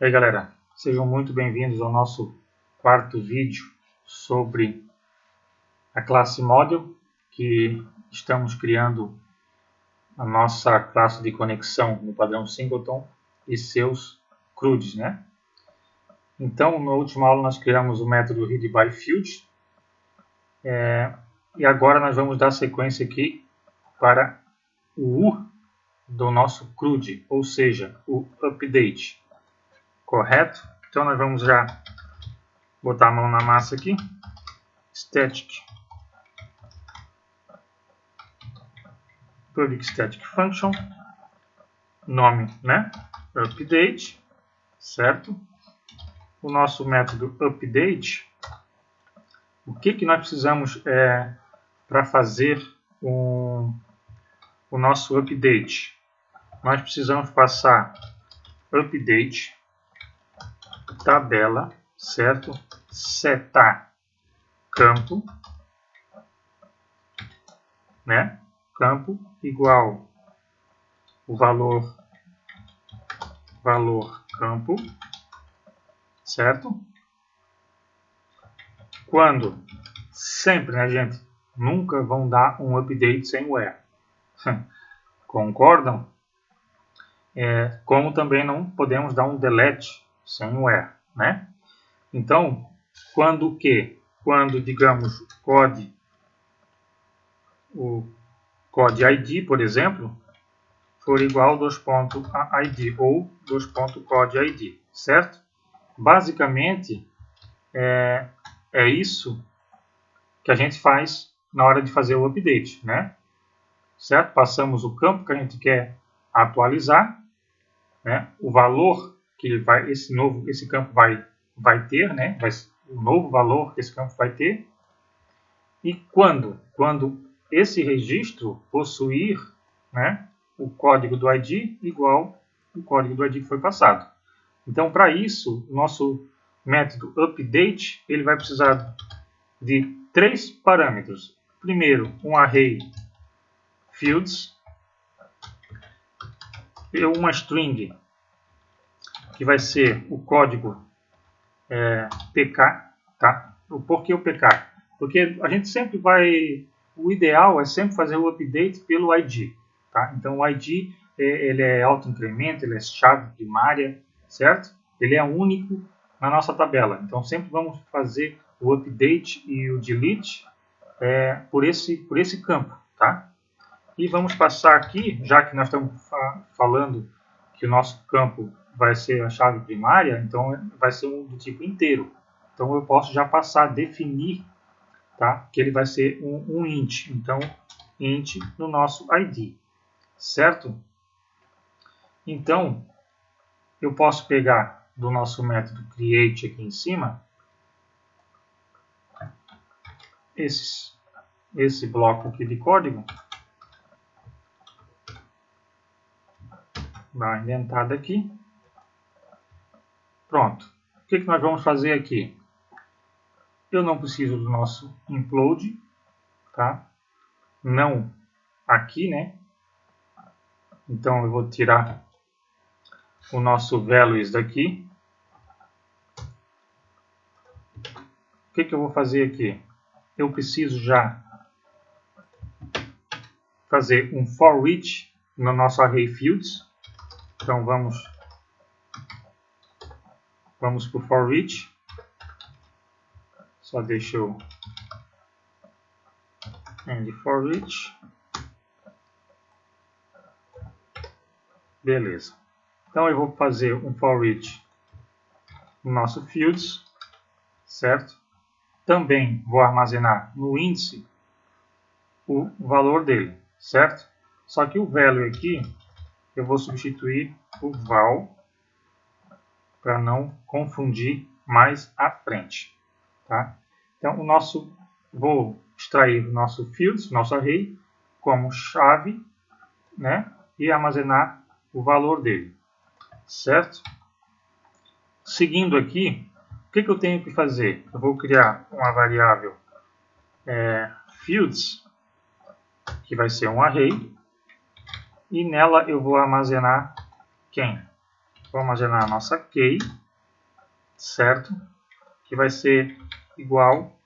E aí galera, sejam muito bem-vindos ao nosso quarto vídeo sobre a classe Model, que estamos criando a nossa classe de conexão no padrão Singleton e seus CRUDs, né? Então, na última aula nós criamos o método readByField e agora nós vamos dar sequência aqui para o U do nosso CRUD, ou seja, o update. Correto? Então nós vamos já botar a mão na massa aqui. Static public static function, nome, né? Update, certo? O nosso método update, o que nós precisamos para fazer o nosso update? Nós precisamos passar update tabela, certo? Setar campo, né? Campo igual o valor campo, certo? Quando sempre, né, gente? Nunca vão dar um update sem o where. Concordam? Como também não podemos dar um delete sem o where, né? Então, quando digamos o code ID, por exemplo, for igual a id ou code ID, certo? Basicamente é isso que a gente faz na hora de fazer o update, né? Certo? Passamos o campo que a gente quer atualizar, né? O valor que esse campo vai ter, né? O novo valor que esse campo vai ter. E quando esse registro possuir, né, o código do ID igual o código do ID que foi passado. Então, para isso, o nosso método update ele vai precisar de 3 parâmetros. Primeiro, um array fields, uma string que vai ser o código PK, tá? Por que o PK? Porque a gente sempre o ideal é sempre fazer o update pelo ID, tá? Então o ID ele é auto-incremento, ele é chave primária, certo? Ele é único na nossa tabela. Então sempre vamos fazer o update e o delete por esse campo, tá? E vamos passar aqui, já que nós estamos falando que o nosso campo vai ser a chave primária, então vai ser do tipo inteiro. Então eu posso já passar, definir, tá? Que ele vai ser um int. Então, int no nosso ID, certo? Então, eu posso pegar do nosso método create aqui em cima, esse bloco aqui de código, dar uma indentada aqui. Pronto. O que nós vamos fazer aqui? Eu não preciso do nosso implode, tá? Não aqui, né? Então eu vou tirar o nosso values daqui. O que eu vou fazer aqui? Eu preciso já fazer um for each no nosso array fields. Então vamos para o for each. Só deixa eu end for each. Beleza. Então eu vou fazer um for each no nosso fields, certo? Também vou armazenar no índice o valor dele, certo? Só que o value aqui eu vou substituir por val para não confundir mais à frente, tá? Então vou extrair o nosso fields, nosso array, como chave, né? E armazenar o valor dele, certo? Seguindo aqui, o que eu tenho que fazer? Eu vou criar uma variável fields, que vai ser um array, e nela eu vou armazenar quem? Vou armazenar a nossa key, certo? Que vai ser igual,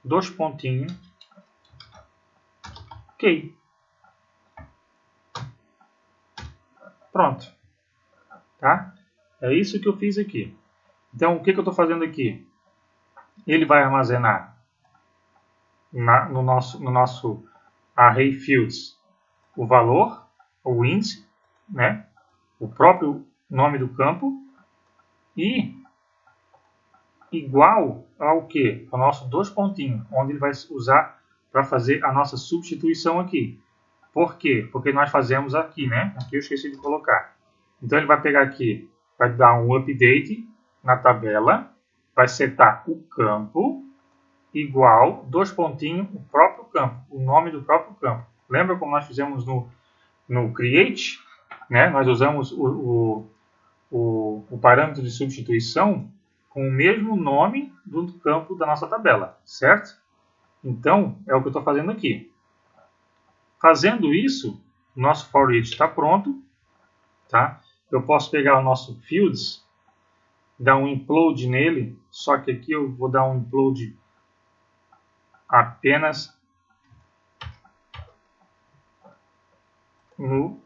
dois pontinhos, key. Pronto. Tá? É isso que eu fiz aqui. Então, o que eu estou fazendo aqui? Ele vai armazenar no nosso array fields o valor, o índice, né? O próprio nome do campo e igual ao que? Ao nosso dois pontinhos, onde ele vai usar para fazer a nossa substituição aqui. Por quê? Porque nós fazemos aqui, né? Aqui eu esqueci de colocar. Então ele vai pegar aqui, vai dar um update na tabela, vai setar o campo igual, dois pontinhos, o próprio campo, o nome do próprio campo. Lembra como nós fizemos no create? Né? Nós usamos o parâmetro de substituição com o mesmo nome do campo da nossa tabela, certo? Então, é o que eu estou fazendo aqui. Fazendo isso, o nosso for each está pronto. Tá? Eu posso pegar o nosso fields, dar um implode nele, só que aqui eu vou dar um implode apenas no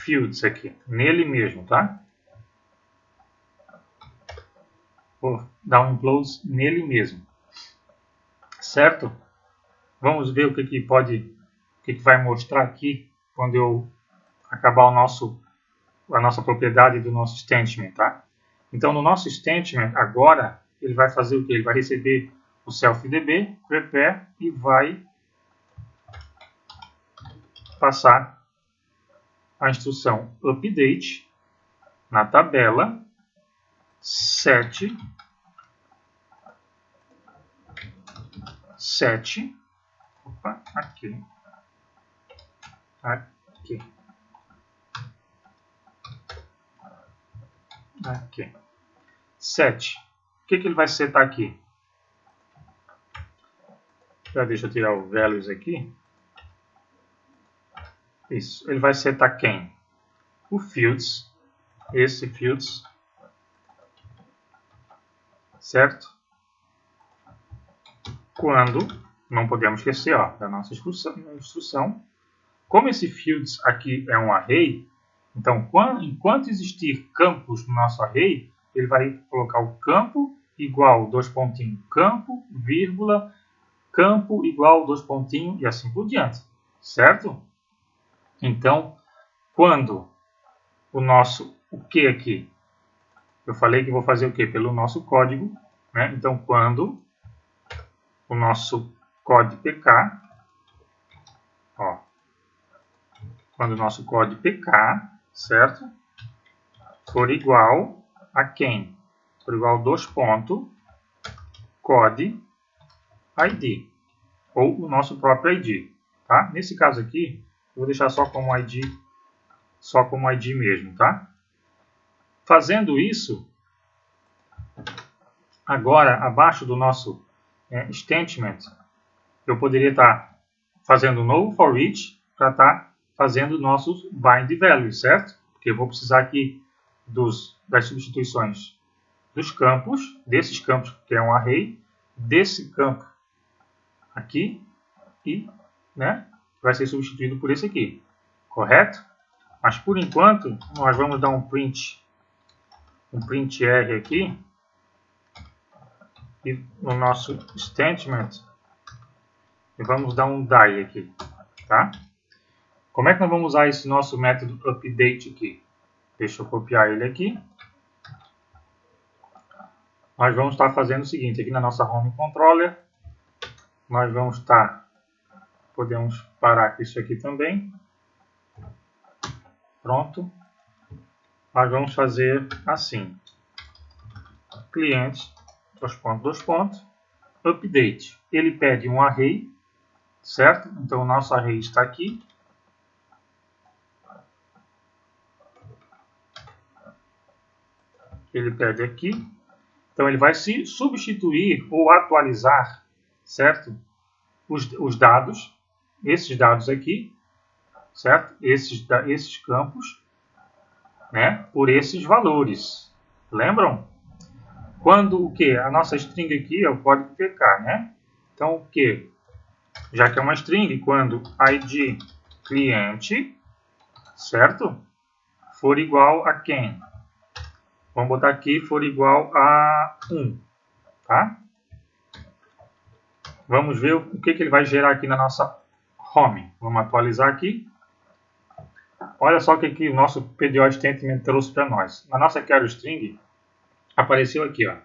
fields aqui, nele mesmo, tá? Vou dar um implode nele mesmo, certo? Vamos ver o que vai mostrar aqui quando eu acabar a nossa propriedade do nosso statement, tá? Então, no nosso statement, agora, ele vai fazer o que? Ele vai receber o self-db, prepare, e vai passar a instrução update na tabela set opa, aqui, set. O que ele vai setar aqui? Já deixa eu tirar o values aqui. Isso. Ele vai setar quem? O fields. Esse fields. Certo? Quando, não podemos esquecer, ó, da nossa instrução. Como esse fields aqui é um array, então enquanto existir campos no nosso array, ele vai colocar o campo igual, dois pontinhos, campo, vírgula, campo igual, dois pontinhos, e assim por diante. Certo? Então, quando o que aqui? Eu falei que vou fazer o que? Pelo nosso código, né? Então, quando o nosso código PK, ó, quando o nosso código PK, certo? For igual a quem? For igual a dois pontos, code ID, ou o nosso próprio ID, tá? Nesse caso aqui, eu vou deixar só como ID mesmo, tá? Fazendo isso, agora, abaixo do nosso statement, eu poderia estar fazendo um novo for each para estar fazendo nossos bind values, certo? Porque eu vou precisar aqui das substituições dos campos, desses campos que é um array, desse campo aqui e, né, vai ser substituído por esse aqui, correto? Mas por enquanto nós vamos dar um print R aqui e no nosso statement e vamos dar um die aqui, tá? Como é que nós vamos usar esse nosso método update aqui? Deixa eu copiar ele aqui. Nós vamos estar fazendo o seguinte, aqui na nossa home controller, nós vamos estar, podemos parar com isso aqui também. Pronto. Nós vamos fazer assim, cliente, dois pontos, update. Ele pede um array, certo? Então o nosso array está aqui. Ele pede aqui. Então ele vai se substituir ou atualizar, certo? Os dados, esses dados aqui, certo? Esses campos, né, por esses valores. Lembram? Quando o que? A nossa string aqui é o código PK, né? Então o que? Já que é uma string, quando id cliente, certo? For igual a quem? Vamos botar aqui for igual a 1, tá? Vamos ver o que ele vai gerar aqui na nossa home. Vamos atualizar aqui. Olha só o que o nosso PDO Statement trouxe para nós. Na nossa carry string, apareceu aqui, ó,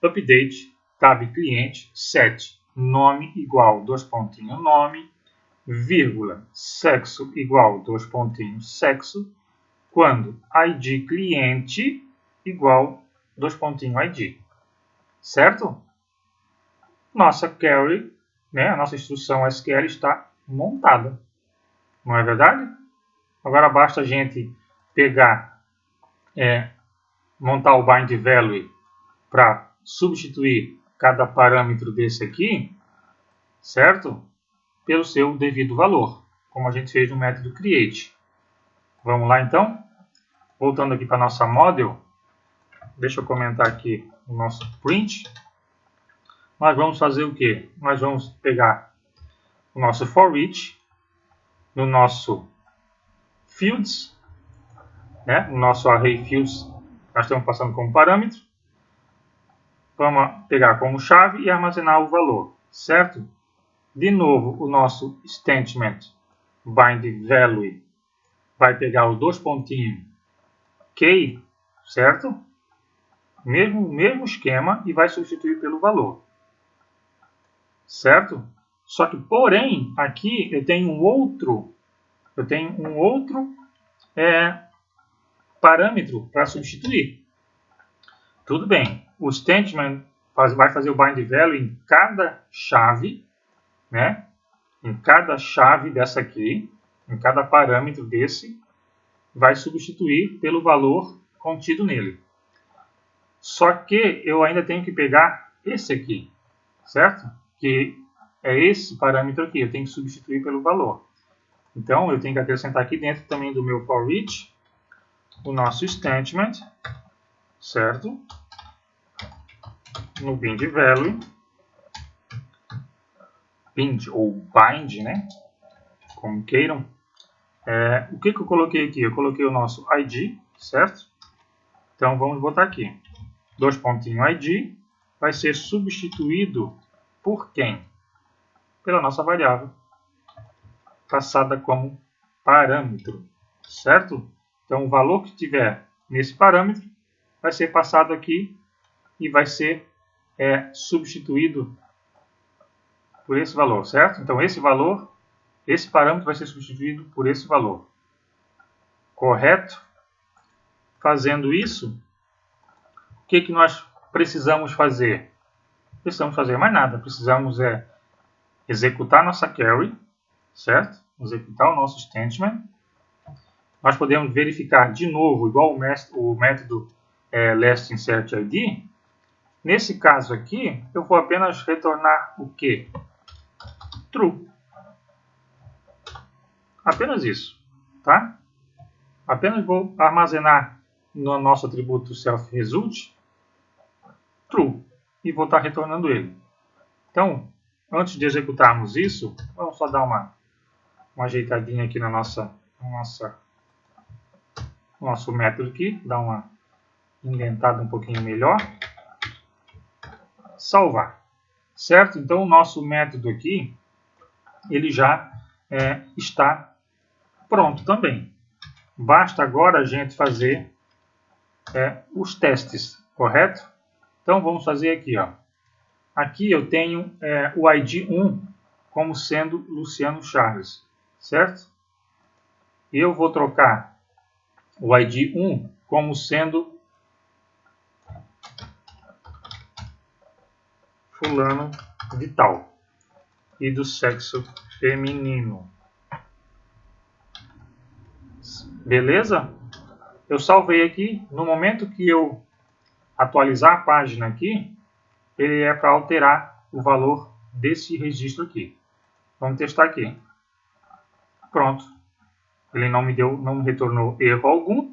update, tab cliente, set, nome igual, dois pontinhos, nome, vírgula, sexo igual, dois pontinhos, sexo, quando id cliente igual, dois pontinhos, id. Certo? Nossa carry, né, a nossa instrução SQL está montada. Não é verdade? Agora basta a gente pegar, montar o bind value para substituir cada parâmetro desse aqui, certo? Pelo seu devido valor, como a gente fez no método create. Vamos lá então? Voltando aqui para a nossa model, deixa eu comentar aqui o nosso print. Nós vamos fazer o que? Nós vamos pegar o nosso for each, no nosso fields, né? O nosso array fields nós estamos passando como parâmetro. Vamos pegar como chave e armazenar o valor, certo? De novo, o nosso statement bind value vai pegar os dois pontinhos key, certo? Mesmo esquema e vai substituir pelo valor, certo? Só que, porém, aqui eu tenho um outro parâmetro para substituir. Tudo bem, o statement vai fazer o bind value em cada chave, né? Em cada chave dessa aqui, em cada parâmetro desse, vai substituir pelo valor contido nele. Só que eu ainda tenho que pegar esse aqui, certo? Que é esse parâmetro aqui, eu tenho que substituir pelo valor. Então, eu tenho que acrescentar aqui dentro também do meu for each o nosso statement, certo? No bind value, bind ou bind, né? Como queiram. O que eu coloquei aqui? Eu coloquei o nosso id, certo? Então, vamos botar aqui. Dois pontinhos id vai ser substituído por quem? Pela nossa variável, passada como parâmetro, certo? Então, o valor que tiver nesse parâmetro vai ser passado aqui e vai ser substituído por esse valor, certo? Então, esse parâmetro vai ser substituído por esse valor. Correto? Fazendo isso, o que nós precisamos fazer? Precisamos fazer mais nada. Precisamos executar nossa carry, certo? Executar o nosso statement. Nós podemos verificar de novo, igual o método last insert id. Nesse caso aqui, eu vou apenas retornar o quê? True. Apenas isso, tá? Apenas vou armazenar no nosso atributo self-result true e vou estar retornando ele. Então, antes de executarmos isso, vamos só dar uma ajeitadinha aqui no nosso método aqui, dar uma indentada um pouquinho melhor. Salvar, certo? Então, o nosso método aqui, ele já está pronto também. Basta agora a gente fazer os testes, correto? Então, vamos fazer aqui, ó. Aqui eu tenho o ID 1 como sendo Luciano Charles, certo? E eu vou trocar o ID 1 como sendo fulano de tal e do sexo feminino. Beleza? Eu salvei aqui. No momento que eu atualizar a página aqui, ele é para alterar o valor desse registro aqui. Vamos testar aqui. Pronto. Ele não me retornou erro algum.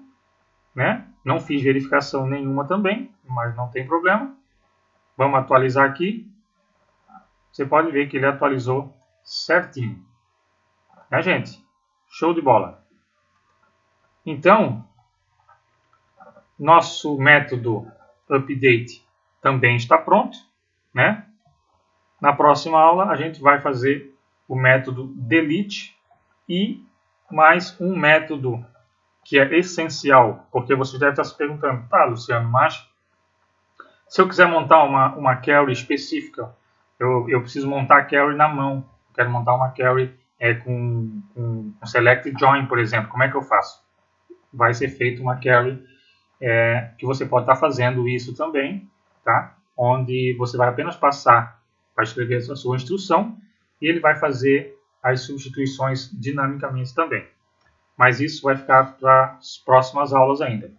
né? Não fiz verificação nenhuma também, mas não tem problema. Vamos atualizar aqui. Você pode ver que ele atualizou certinho. Né, gente? Show de bola. Então, nosso método update também está pronto, né? Na próxima aula a gente vai fazer o método delete e mais um método que é essencial, porque você deve estar se perguntando, tá, Luciano, mas se eu quiser montar uma query específica, eu preciso montar a query na mão, quero montar uma query com select join, por exemplo, como é que eu faço? Vai ser feita uma query que você pode estar fazendo isso também, tá? Onde você vai apenas passar, vai escrever a sua instrução e ele vai fazer as substituições dinamicamente também. Mas isso vai ficar para as próximas aulas ainda.